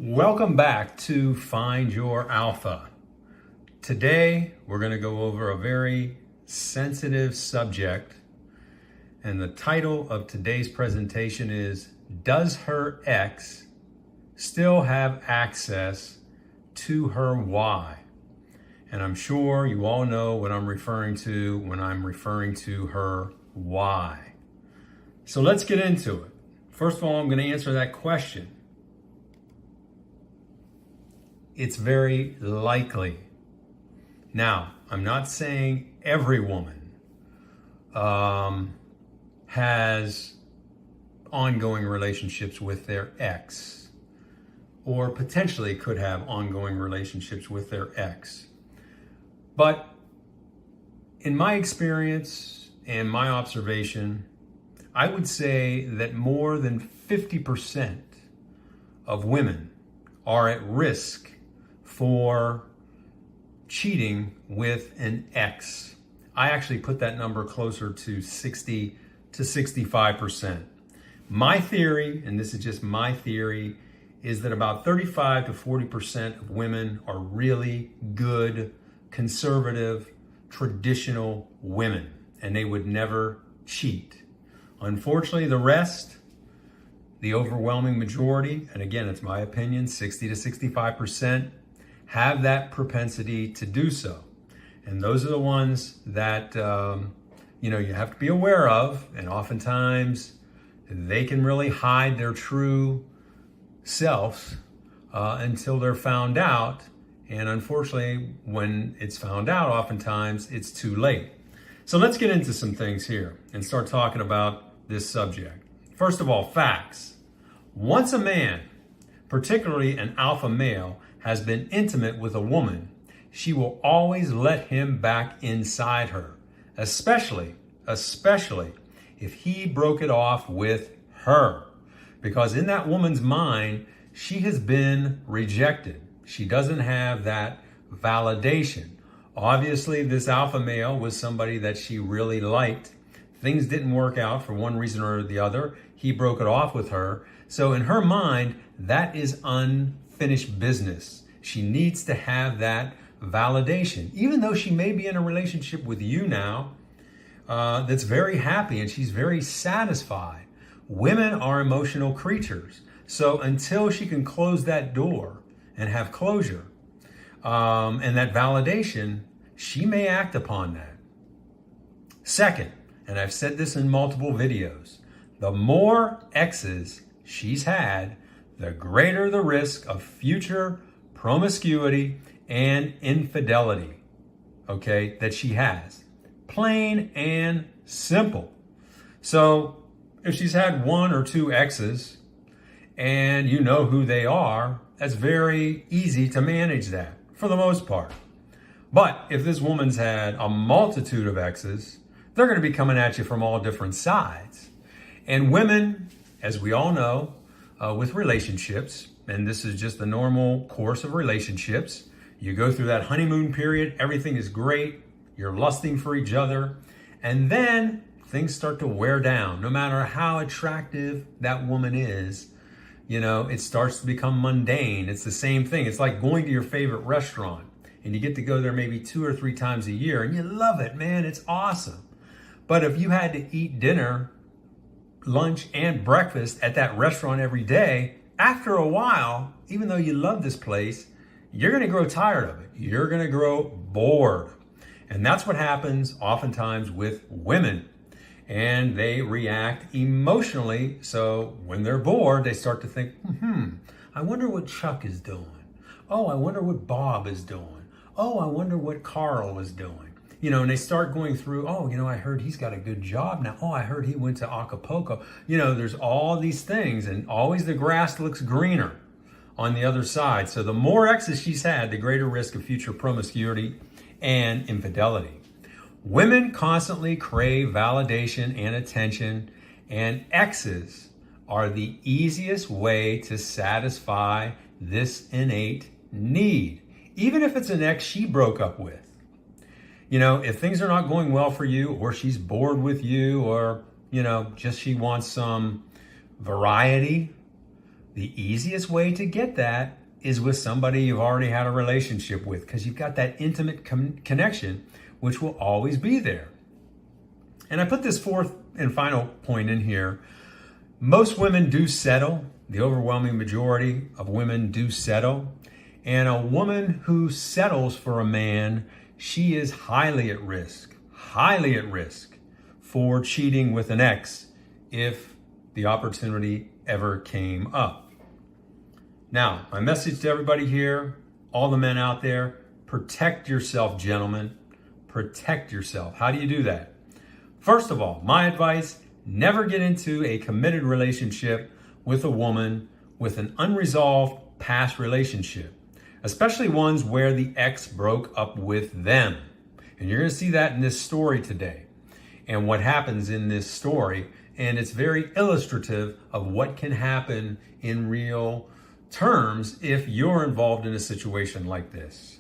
Welcome back to Find Your Alpha. Today, we're going to go over a very sensitive subject, and the title of today's presentation is, Does her ex still have access to her why? And I'm sure you all know what I'm referring to when I'm referring to her why. So let's get into it. First of all, I'm going to answer that question. It's very likely. Now, I'm not saying every woman has ongoing relationships with their ex, or potentially could have ongoing relationships with their ex. But in my experience and my observation, I would say that more than 50% of women are at risk for cheating with an ex. I actually put that number closer to 60 to 65%. My theory, and this is just my theory, is that about 35 to 40% of women are really good, conservative, traditional women, and they would never cheat. Unfortunately, the rest, the overwhelming majority, and again, it's my opinion, 60 to 65%, have that propensity to do so. And those are the ones that, you have to be aware of. And oftentimes they can really hide their true selves until they're found out. And unfortunately, when it's found out, oftentimes it's too late. So let's get into some things here and start talking about this subject. First of all, facts. Once a man, particularly an alpha male, has been intimate with a woman, she will always let him back inside her, especially if he broke it off with her. Because in that woman's mind, she has been rejected. She doesn't have that validation. Obviously, this alpha male was somebody that she really liked. Things didn't work out for one reason or the other. He broke it off with her. So in her mind, that is unfinished business. She needs to have that validation. Even though she may be in a relationship with you now that's very happy and she's very satisfied. Women are emotional creatures. So until she can close that door and have closure and that validation, she may act upon that. Second, and I've said this in multiple videos, the more exes she's had, the greater the risk of future promiscuity and infidelity, okay, that she has. Plain and simple. So if she's had one or two exes and you know who they are, that's very easy to manage that for the most part. But if this woman's had a multitude of exes, they're going to be coming at you from all different sides. And women, as we all know, with relationships, and this is just the normal course of relationships, you go through that honeymoon period, everything is great, you're lusting for each other, and then things start to wear down. No matter how attractive that woman is, it starts to become mundane. It's the same thing. It's like going to your favorite restaurant, and you get to go there maybe 2 or 3 times a year, and you love it, man, it's awesome. But if you had to eat dinner, lunch, and breakfast at that restaurant every day, after a while, even though you love this place, you're going to grow tired of it. You're going to grow bored. And that's what happens oftentimes with women. And they react emotionally. So when they're bored, they start to think, I wonder what Chuck is doing. Oh, I wonder what Bob is doing. Oh, I wonder what Carl is doing. And they start going through, I heard he's got a good job now. Oh, I heard he went to Acapulco. There's all these things, and always the grass looks greener on the other side. So the more exes she's had, the greater risk of future promiscuity and infidelity. Women constantly crave validation and attention, and exes are the easiest way to satisfy this innate need, even if it's an ex she broke up with. If things are not going well for you, or she's bored with you, or, just she wants some variety, The easiest way to get that is with somebody you've already had a relationship with, because you've got that intimate connection, which will always be there. And I put this fourth and final point in here. Most women do settle. The overwhelming majority of women do settle. And a woman who settles for a man, she is highly at risk for cheating with an ex if the opportunity ever came up. Now, my message to everybody here, all the men out there, protect yourself, gentlemen. Protect yourself. How do you do that? First of all, my advice, never get into a committed relationship with a woman with an unresolved past relationship, especially ones where the ex broke up with them. And you're going to see that in this story today and what happens in this story. And it's very illustrative of what can happen in real terms if you're involved in a situation like this.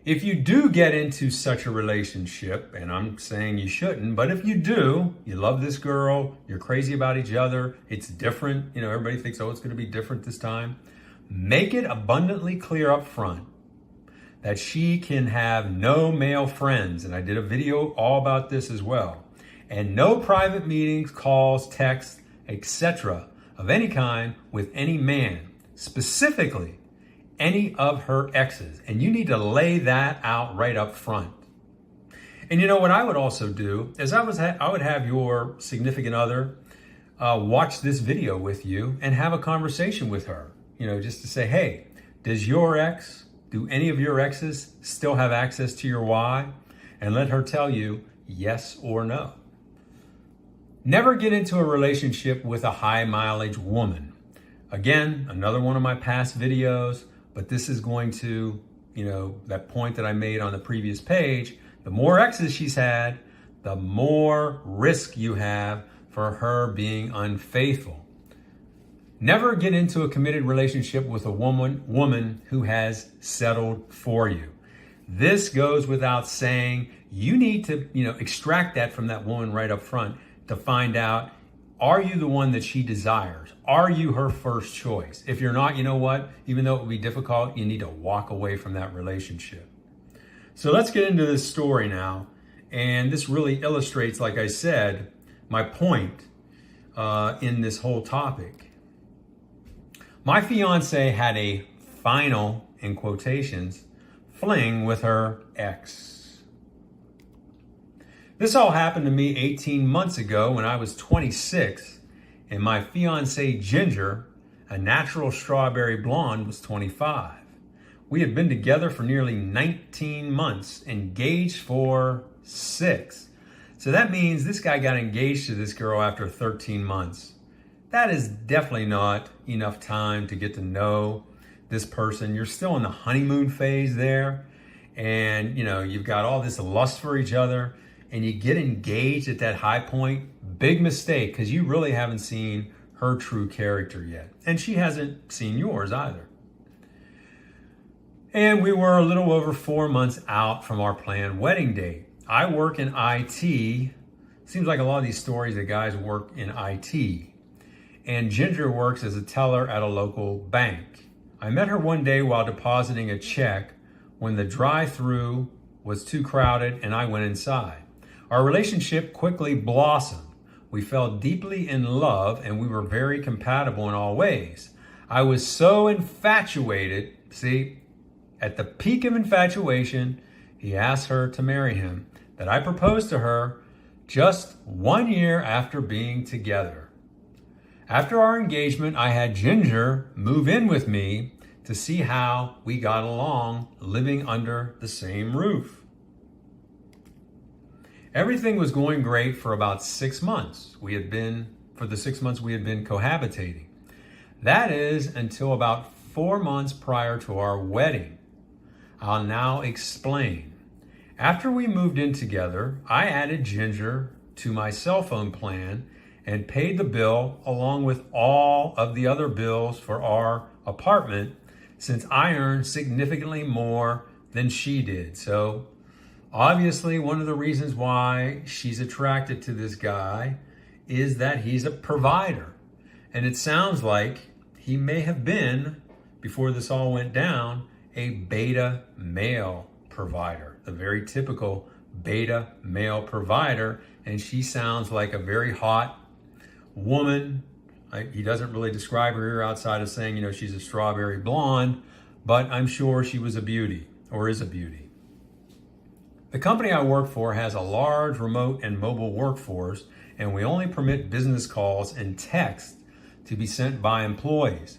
If you do get into such a relationship, and I'm saying you shouldn't, but if you do, you love this girl, you're crazy about each other, it's different, everybody thinks, oh, it's going to be different this time. Make it abundantly clear up front that she can have no male friends, and I did a video all about this as well, and no private meetings, calls, texts, etc. of any kind with any man, specifically any of her exes. And you need to lay that out right up front. And what I would also do is I would have your significant other watch this video with you and have a conversation with her, just to say, hey, do any of your exes still have access to your Y? And let her tell you yes or no. Never get into a relationship with a high mileage woman. Again, another one of my past videos, but this is going to, that point that I made on the previous page, the more exes she's had, the more risk you have for her being unfaithful. Never get into a committed relationship with a woman who has settled for you. This goes without saying. You need to, extract that from that woman right up front to find out, are you the one that she desires? Are you her first choice? If you're not, you know what? Even though it would be difficult, you need to walk away from that relationship. So let's get into this story now. And this really illustrates, like I said, my point in this whole topic. My fiancée had a final, in quotations, fling with her ex. This all happened to me 18 months ago when I was 26, and my fiancée Ginger, a natural strawberry blonde, was 25. We had been together for nearly 19 months, engaged for 6. So that means this guy got engaged to this girl after 13 months. That is definitely not enough time to get to know this person. You're still in the honeymoon phase there, and you've got all this lust for each other, and you get engaged at that high point. Big mistake, because you really haven't seen her true character yet, and she hasn't seen yours either. And we were a little over 4 months out from our planned wedding date. I work in IT. Seems like a lot of these stories that guys work in IT. And Ginger works as a teller at a local bank. I met her one day while depositing a check when the drive-thru was too crowded and I went inside. Our relationship quickly blossomed. We fell deeply in love and we were very compatible in all ways. I was so infatuated, at the peak of infatuation, he asked her to marry him, that I proposed to her just 1 year after being together. After our engagement, I had Ginger move in with me to see how we got along living under the same roof. Everything was going great for about 6 months. For the 6 months we had been cohabitating. That is until about 4 months prior to our wedding. I'll now explain. After we moved in together, I added Ginger to my cell phone plan and paid the bill along with all of the other bills for our apartment, since I earned significantly more than she did. So obviously one of the reasons why she's attracted to this guy is that he's a provider. And it sounds like he may have been, before this all went down, a beta male provider, a very typical beta male provider. And she sounds like a very hot woman. He doesn't really describe her here outside of saying, she's a strawberry blonde, but I'm sure she was a beauty or is a beauty. The company I work for has a large remote and mobile workforce, and we only permit business calls and text to be sent by employees.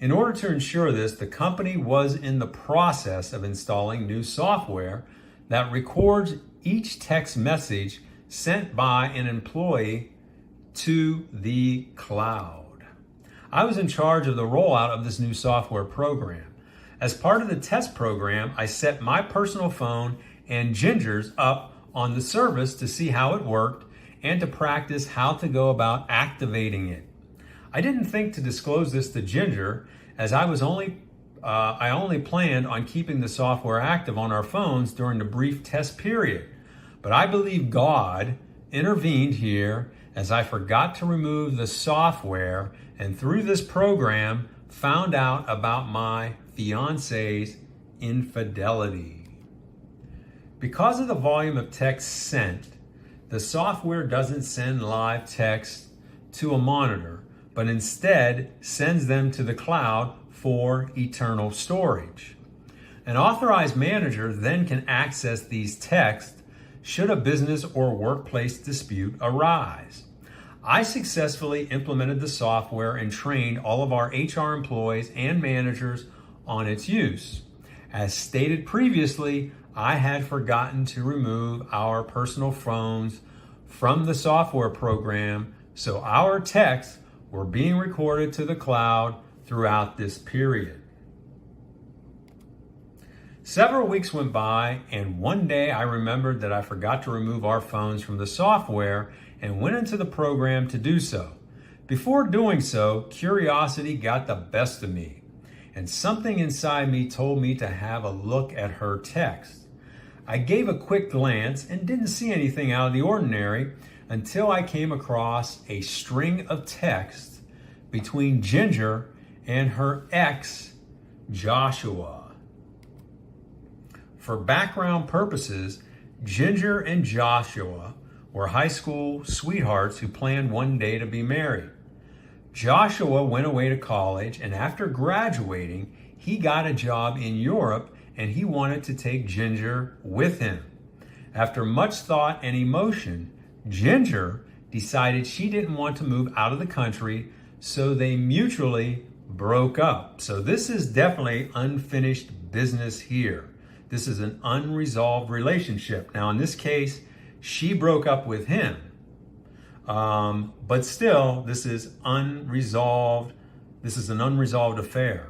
In order to ensure this, the company was in the process of installing new software that records each text message sent by an employee to the cloud. I was in charge of the rollout of this new software program. As part of the test program, I set my personal phone and Ginger's up on the service to see how it worked and to practice how to go about activating it. I didn't think to disclose this to Ginger, as I only planned on keeping the software active on our phones during the brief test period. But I believe God intervened here, as I forgot to remove the software, and through this program found out about my fiancée's infidelity. Because of the volume of text sent, the software doesn't send live text to a monitor, but instead sends them to the cloud for eternal storage. An authorized manager then can access these texts should a business or workplace dispute arise. I successfully implemented the software and trained all of our HR employees and managers on its use. As stated previously, I had forgotten to remove our personal phones from the software program, so our texts were being recorded to the cloud throughout this period. Several weeks went by, and one day I remembered that I forgot to remove our phones from the software and went into the program to do so. Before doing so, curiosity got the best of me, and something inside me told me to have a look at her text. I gave a quick glance and didn't see anything out of the ordinary until I came across a string of text between Ginger and her ex, Joshua. For background purposes, Ginger and Joshua were high school sweethearts who planned one day to be married. Joshua went away to college, and after graduating, he got a job in Europe, and he wanted to take Ginger with him. After much thought and emotion, Ginger decided she didn't want to move out of the country, so they mutually broke up. So this is definitely unfinished business here. This is an unresolved relationship. Now, in this case, she broke up with him. But still, this is unresolved. This is an unresolved affair.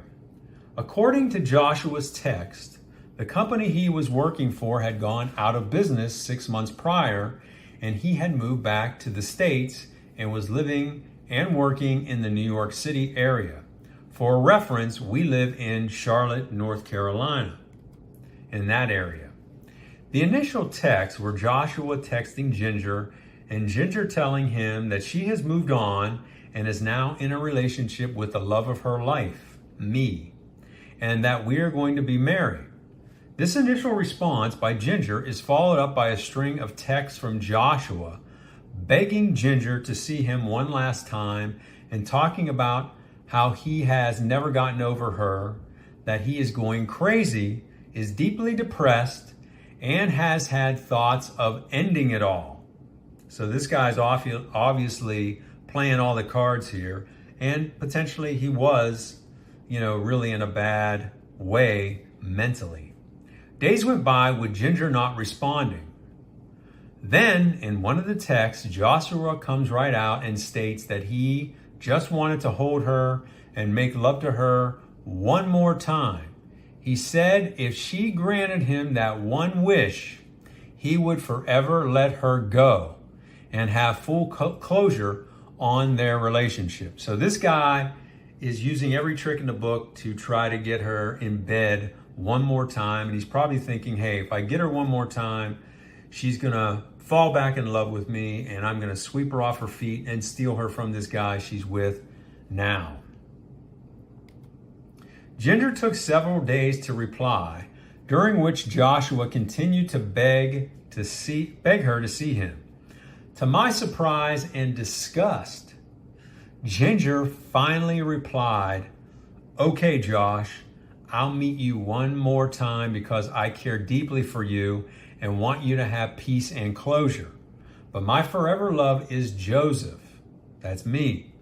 According to Joshua's text, the company he was working for had gone out of business 6 months prior, and he had moved back to the States and was living and working in the New York City area. For reference, we live in Charlotte, North Carolina, in that area. The initial texts were Joshua texting Ginger, and Ginger telling him that she has moved on and is now in a relationship with the love of her life, me, and that we are going to be married. This initial response by Ginger is followed up by a string of texts from Joshua begging Ginger to see him one last time and talking about how he has never gotten over her, that he is going crazy, is deeply depressed, and has had thoughts of ending it all. So this guy's obviously playing all the cards here, and potentially he was, really in a bad way mentally. Days went by with Ginger not responding. Then, in one of the texts, Joshua comes right out and states that he just wanted to hold her and make love to her one more time. He said if she granted him that one wish, he would forever let her go and have full closure on their relationship. So this guy is using every trick in the book to try to get her in bed one more time. And he's probably thinking, hey, if I get her one more time, she's going to fall back in love with me, and I'm going to sweep her off her feet and steal her from this guy she's with now. Ginger took several days to reply, during which Joshua continued to beg her to see him. To my surprise and disgust, Ginger finally replied, "Okay, Josh, I'll meet you one more time because I care deeply for you and want you to have peace and closure. But my forever love is Joseph," that's me,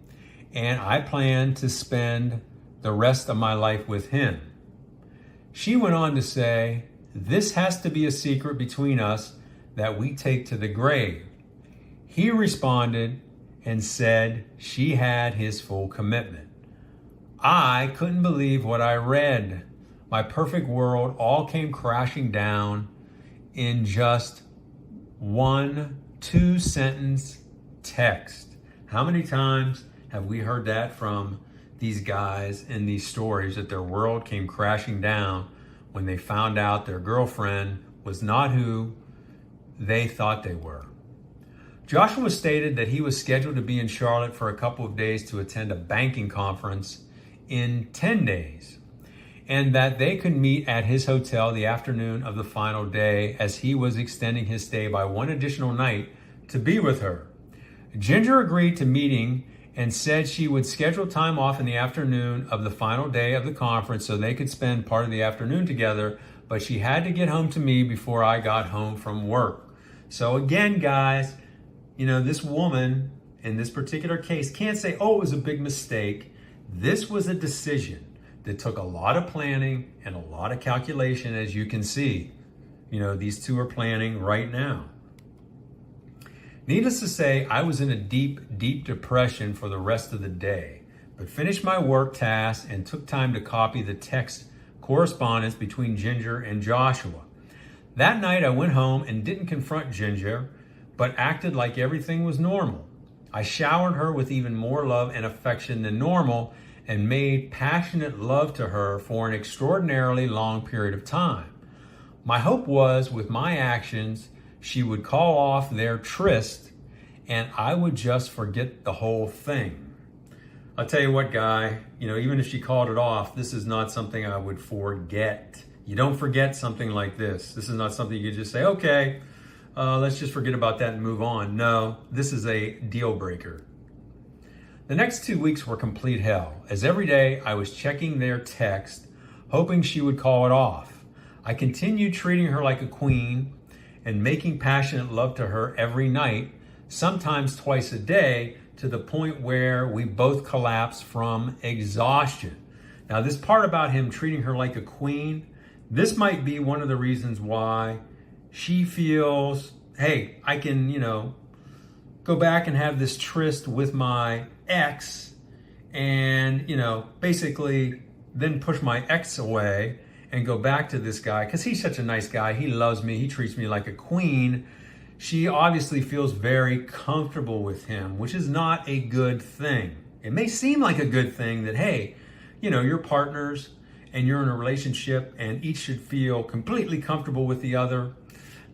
"and I plan to spend the rest of my life with him." She went on to say, "This has to be a secret between us that we take to the grave." He responded and said she had his full commitment. I couldn't believe what I read. My perfect world all came crashing down in just 1-2 sentence text. How many times have we heard that from these guys in these stories, that their world came crashing down when they found out their girlfriend was not who they thought they were? Joshua stated that he was scheduled to be in Charlotte for a couple of days to attend a banking conference in 10 days, and that they could meet at his hotel the afternoon of the final day, as he was extending his stay by one additional night to be with her. Ginger agreed to meeting and said she would schedule time off in the afternoon of the final day of the conference so they could spend part of the afternoon together, but she had to get home to me before I got home from work. So again, guys, this woman in this particular case can't say, "Oh, it was a big mistake." This was a decision that took a lot of planning and a lot of calculation, as you can see. These two are planning right now. Needless to say, I was in a deep, deep depression for the rest of the day, but finished my work tasks and took time to copy the text correspondence between Ginger and Joshua. That night I went home and didn't confront Ginger, but acted like everything was normal. I showered her with even more love and affection than normal and made passionate love to her for an extraordinarily long period of time. My hope was, with my actions, she would call off their tryst and I would just forget the whole thing. I'll tell you what, guy, even if she called it off, this is not something I would forget. You don't forget something like this. This is not something you could just say, "Okay, let's just forget about that and move on." No, this is a deal breaker. The next 2 weeks were complete hell, as every day I was checking their text, hoping she would call it off. I continued treating her like a queen and making passionate love to her every night, sometimes twice a day, to the point where we both collapsed from exhaustion. Now, this part about him treating her like a queen, this might be one of the reasons why she feels, hey, I can, go back and have this tryst with my ex and, basically then push my ex away and go back to this guy because he's such a nice guy. He loves me. He treats me like a queen. She obviously feels very comfortable with him, which is not a good thing. It may seem like a good thing that, hey, you're partners and you're in a relationship and each should feel completely comfortable with the other.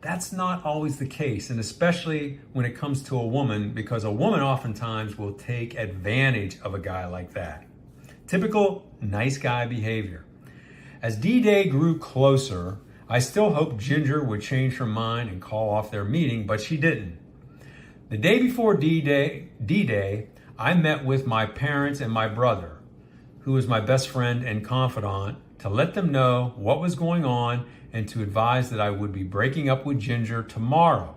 That's not always the case, and especially when it comes to a woman, because a woman oftentimes will take advantage of a guy like that. Typical nice guy behavior. As D-Day grew closer, I still hoped Ginger would change her mind and call off their meeting, but she didn't. The day before D-Day, I met with my parents and my brother, who is my best friend and confidant, to let them know what was going on and to advise that I would be breaking up with Ginger tomorrow.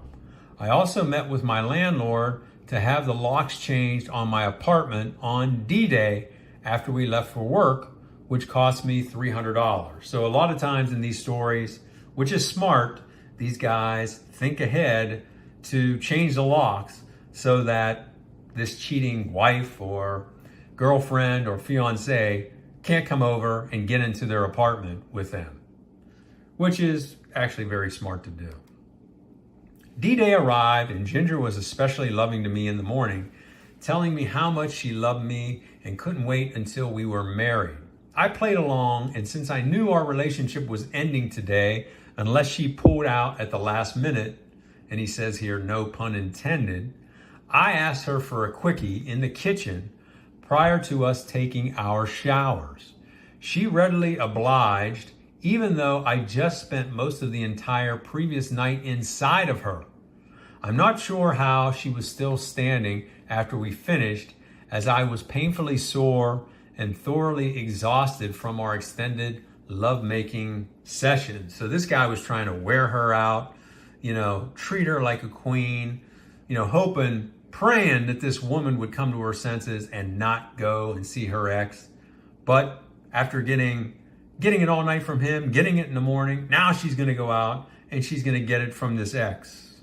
I also met with my landlord to have the locks changed on my apartment on D-Day after we left for work, which cost me $300. So a lot of times in these stories, which is smart, these guys think ahead to change the locks so that this cheating wife or girlfriend or fiancée can't come over and get into their apartment with them, which is actually very smart to do. D-Day arrived and Ginger was especially loving to me in the morning, telling me how much she loved me and couldn't wait until we were married. I played along, and since I knew our relationship was ending today, unless she pulled out at the last minute, and he says here, no pun intended, I asked her for a quickie in the kitchen prior to us taking our showers. She readily obliged, even though I just spent most of the entire previous night inside of her. I'm not sure how she was still standing after we finished, as I was painfully sore and thoroughly exhausted from our extended lovemaking session. So this guy was trying to wear her out, treat her like a queen, hoping, praying that this woman would come to her senses and not go and see her ex. But after getting it all night from him, getting it in the morning, now she's going to go out and she's going to get it from this ex.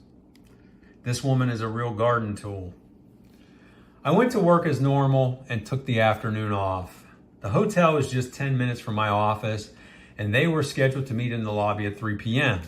This woman is a real garden tool. I went to work as normal and took the afternoon off. The hotel was just 10 minutes from my office, and they were scheduled to meet in the lobby at 3 p.m.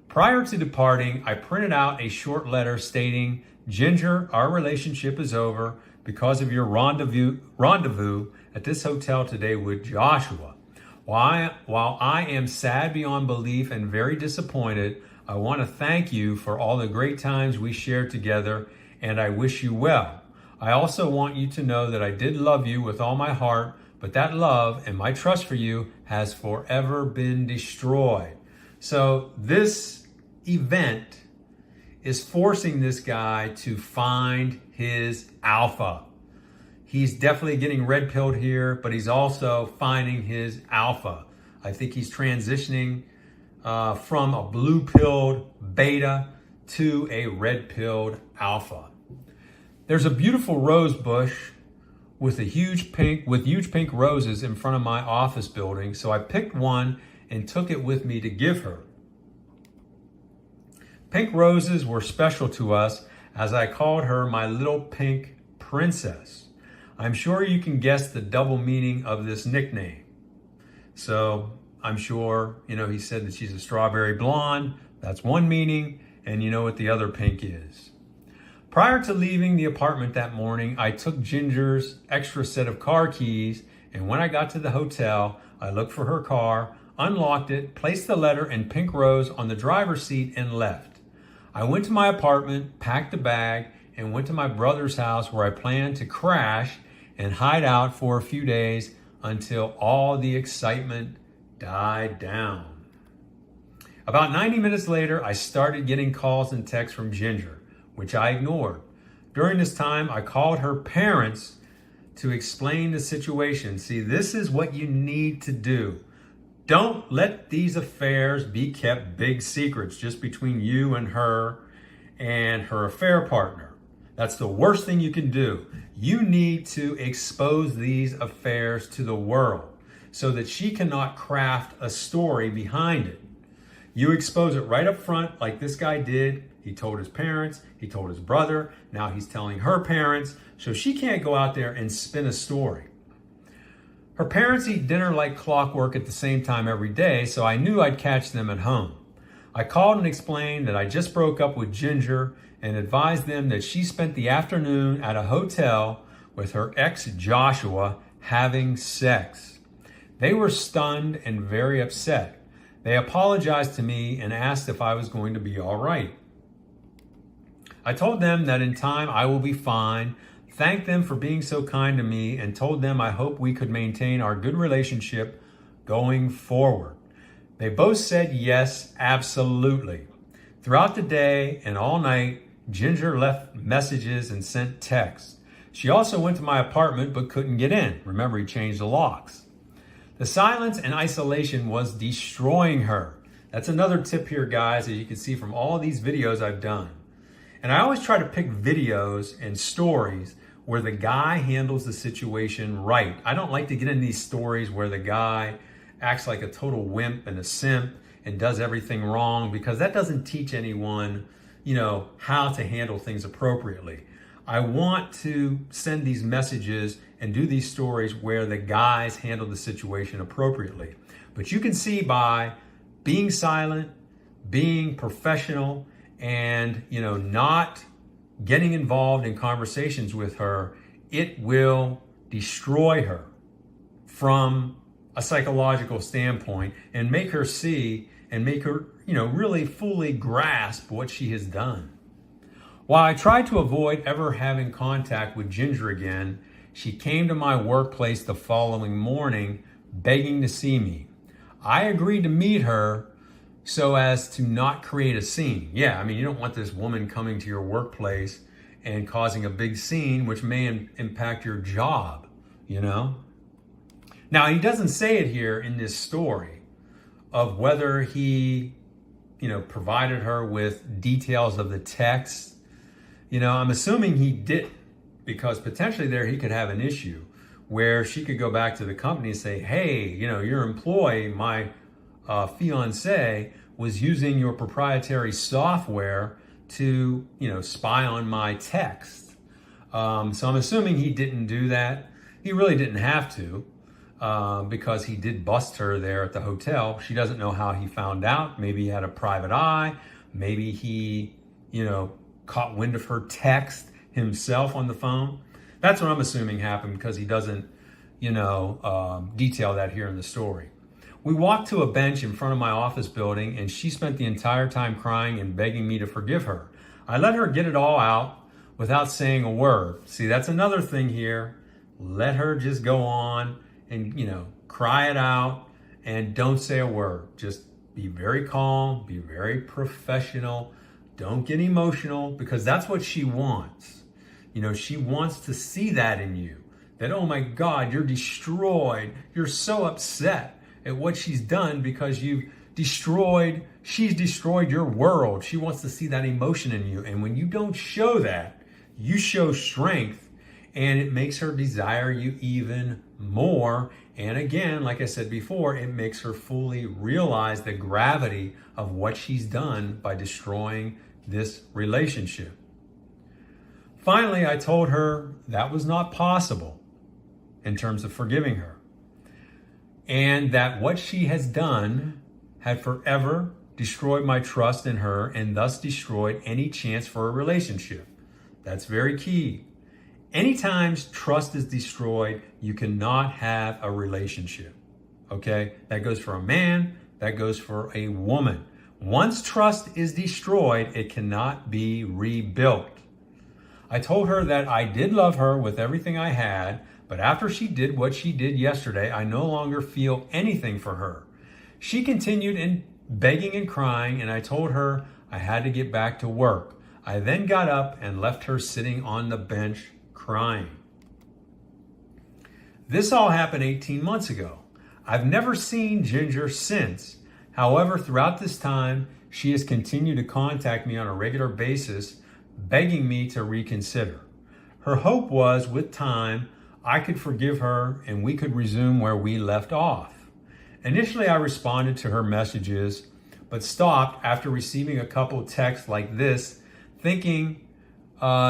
Prior to departing, I printed out a short letter stating, "Ginger, our relationship is over because of your rendezvous at this hotel today with Joshua. While I am sad beyond belief and very disappointed, I want to thank you for all the great times we shared together, and I wish you well. I also want you to know that I did love you with all my heart, but that love and my trust for you has forever been destroyed." So this event is forcing this guy to find his alpha. He's definitely getting red-pilled here, but he's also finding his alpha. I think he's transitioning from a blue-pilled beta to a red-pilled alpha. There's a beautiful rose bush with huge pink roses in front of my office building, so I picked one and took it with me to give her. Pink roses were special to us, as I called her my little pink princess. I'm sure you can guess the double meaning of this nickname. So I'm sure, he said that she's a strawberry blonde. That's one meaning, and you know what the other pink is. Prior to leaving the apartment that morning, I took Ginger's extra set of car keys, and when I got to the hotel, I looked for her car, unlocked it, placed the letter and pink rose on the driver's seat, and left. I went to my apartment, packed a bag, and went to my brother's house where I planned to crash and hide out for a few days until all the excitement died down. About 90 minutes later, I started getting calls and texts from Ginger, which I ignored. During this time, I called her parents to explain the situation. See, this is what you need to do. Don't let these affairs be kept big secrets just between you and her affair partner. That's the worst thing you can do. You need to expose these affairs to the world so that she cannot craft a story behind it. You expose it right up front like this guy did. He told his parents, he told his brother, now he's telling her parents, so she can't go out there and spin a story. Her parents eat dinner like clockwork at the same time every day, so I knew I'd catch them at home. I called and explained that I just broke up with Ginger and advised them that she spent the afternoon at a hotel with her ex Joshua having sex. They were stunned and very upset. They apologized to me and asked if I was going to be all right. I told them that in time I will be fine, thanked them for being so kind to me, and told them I hope we could maintain our good relationship going forward. They both said yes, absolutely. Throughout the day and all night, Ginger left messages and sent texts. She also went to my apartment but couldn't get in. Remember, he changed the locks. The silence and isolation was destroying her. That's another tip here, guys, as you can see from all these videos I've done. And I always try to pick videos and stories where the guy handles the situation right. I don't like to get in these stories where the guy acts like a total wimp and a simp and does everything wrong, because that doesn't teach anyone, how to handle things appropriately. I want to send these messages and do these stories where the guys handle the situation appropriately. But you can see by being silent, being professional, and not getting involved in conversations with her, it will destroy her from a psychological standpoint and make her see and make her really fully grasp what she has done. While I tried to avoid ever having contact with Ginger again, she came to my workplace the following morning begging to see me. I agreed to meet her so as to not create a scene. Yeah, I mean, you don't want this woman coming to your workplace and causing a big scene, which may impact your job, you know? Now, he doesn't say it here in this story of whether he, provided her with details of the text. I'm assuming he did, because potentially there he could have an issue where she could go back to the company and say, hey, your employee, my fiancée, was using your proprietary software to, spy on my text. So I'm assuming he didn't do that. He really didn't have to, because he did bust her there at the hotel. She doesn't know how he found out. Maybe he had a private eye. Maybe he, caught wind of her text himself on the phone. That's what I'm assuming happened, because he doesn't, detail that here in the story. We walked to a bench in front of my office building, and she spent the entire time crying and begging me to forgive her. I let her get it all out without saying a word. See, that's another thing here. Let her just go on and, cry it out, and don't say a word. Just be very calm, be very professional. Don't get emotional, because that's what she wants. She wants to see that in you. That, oh my God, you're destroyed. You're so upset at what she's done because she's destroyed your world. She wants to see that emotion in you. And when you don't show that, you show strength, and it makes her desire you even more. And again, like I said before, it makes her fully realize the gravity of what she's done by destroying this relationship. Finally, I told her that was not possible in terms of forgiving her, and that what she has done had forever destroyed my trust in her and thus destroyed any chance for a relationship. That's very key. Anytime trust is destroyed, you cannot have a relationship. Okay? That goes for a man, that goes for a woman. Once trust is destroyed, it cannot be rebuilt. I told her that I did love her with everything I had, but after she did what she did yesterday, I no longer feel anything for her. She continued in begging and crying, and I told her I had to get back to work. I then got up and left her sitting on the bench crying. This all happened 18 months ago. I've never seen Ginger since. However, throughout this time, she has continued to contact me on a regular basis, begging me to reconsider. Her hope was, with time, I could forgive her and we could resume where we left off. Initially, I responded to her messages, but stopped after receiving a couple texts like this, thinking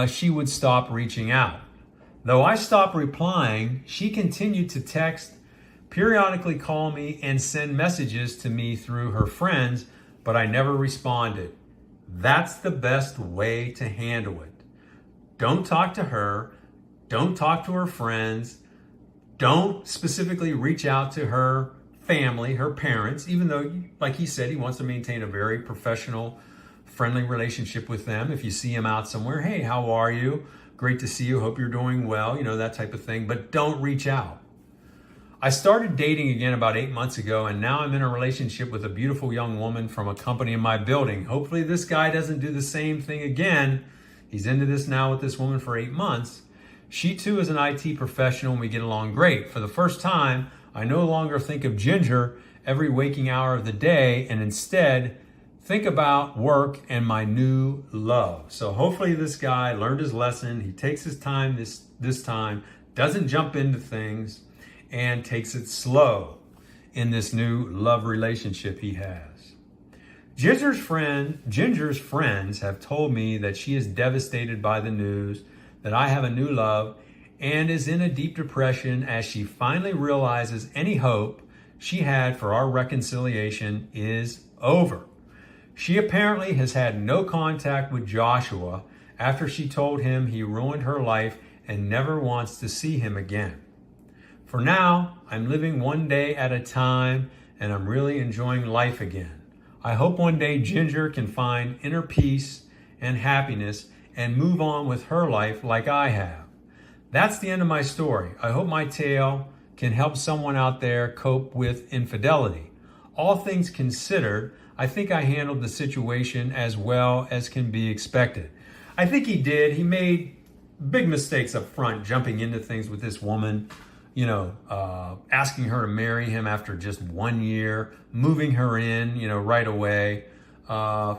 she would stop reaching out. Though I stopped replying, she continued to text, periodically call me, and send messages to me through her friends, but I never responded. That's the best way to handle it. Don't talk to her. Don't talk to her friends. Don't specifically reach out to her family, her parents, even though, like he said, he wants to maintain a very professional, friendly relationship with them. If you see him out somewhere, hey, how are you? Great to see you. Hope you're doing well, that type of thing. But don't reach out. I started dating again about 8 months ago, and now I'm in a relationship with a beautiful young woman from a company in my building. Hopefully this guy doesn't do the same thing again. He's into this now with this woman for 8 months. She too is an IT professional, and we get along great. For the first time, I no longer think of Ginger every waking hour of the day, and instead think about work and my new love. So hopefully this guy learned his lesson. He takes his time this time, doesn't jump into things, and takes it slow in this new love relationship he has. Ginger's friends have told me that she is devastated by the news that I have a new love and is in a deep depression as she finally realizes any hope she had for our reconciliation is over. She apparently has had no contact with Joshua after she told him he ruined her life and never wants to see him again. For now, I'm living one day at a time, and I'm really enjoying life again. I hope one day Ginger can find inner peace and happiness and move on with her life like I have. That's the end of my story. I hope my tale can help someone out there cope with infidelity. All things considered, I think I handled the situation as well as can be expected. I think he did. He made big mistakes up front, jumping into things with this woman, asking her to marry him after just 1 year, moving her in, right away,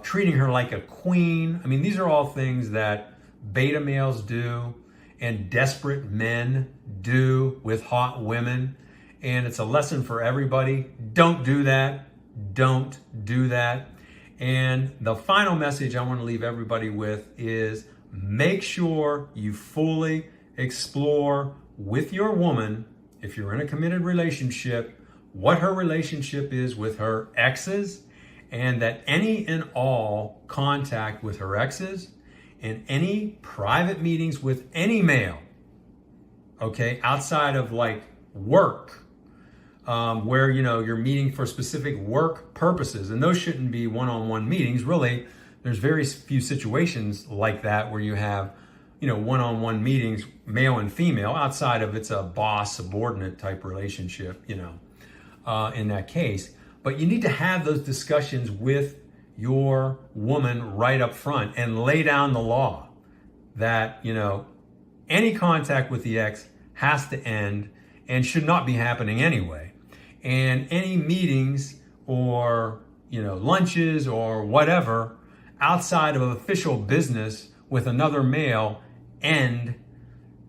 treating her like a queen. I mean, these are all things that beta males do and desperate men do with hot women. And it's a lesson for everybody. Don't do that. Don't do that. And the final message I want to leave everybody with is make sure you fully explore with your woman, if you're in a committed relationship, what her relationship is with her exes, and that any and all contact with her exes and any private meetings with any male, okay, outside of like work, where you're meeting for specific work purposes, and those shouldn't be one-on-one meetings. Really, there's very few situations like that where you have one-on-one meetings, male and female, outside of it's a boss subordinate type relationship, in that case. But you need to have those discussions with your woman right up front and lay down the law that any contact with the ex has to end and should not be happening anyway. And any meetings or lunches or whatever outside of official business with another male end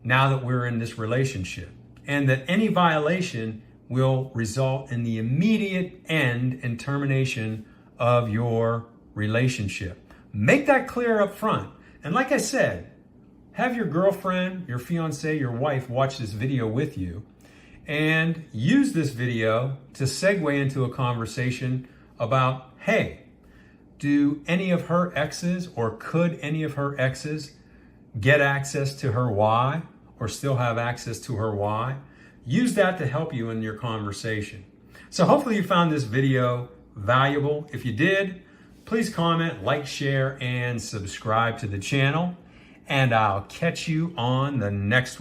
now that we're in this relationship. And that any violation will result in the immediate end and termination of your relationship. Make that clear up front. And like I said, have your girlfriend, your fiancée, your wife watch this video with you and use this video to segue into a conversation about, hey, do any of her exes or could any of her exes get access to her Y or still have access to her Y? Use that to help you in your conversation. So hopefully you found this video valuable. If you did, please comment, like, share, and subscribe to the channel. And I'll catch you on the next one.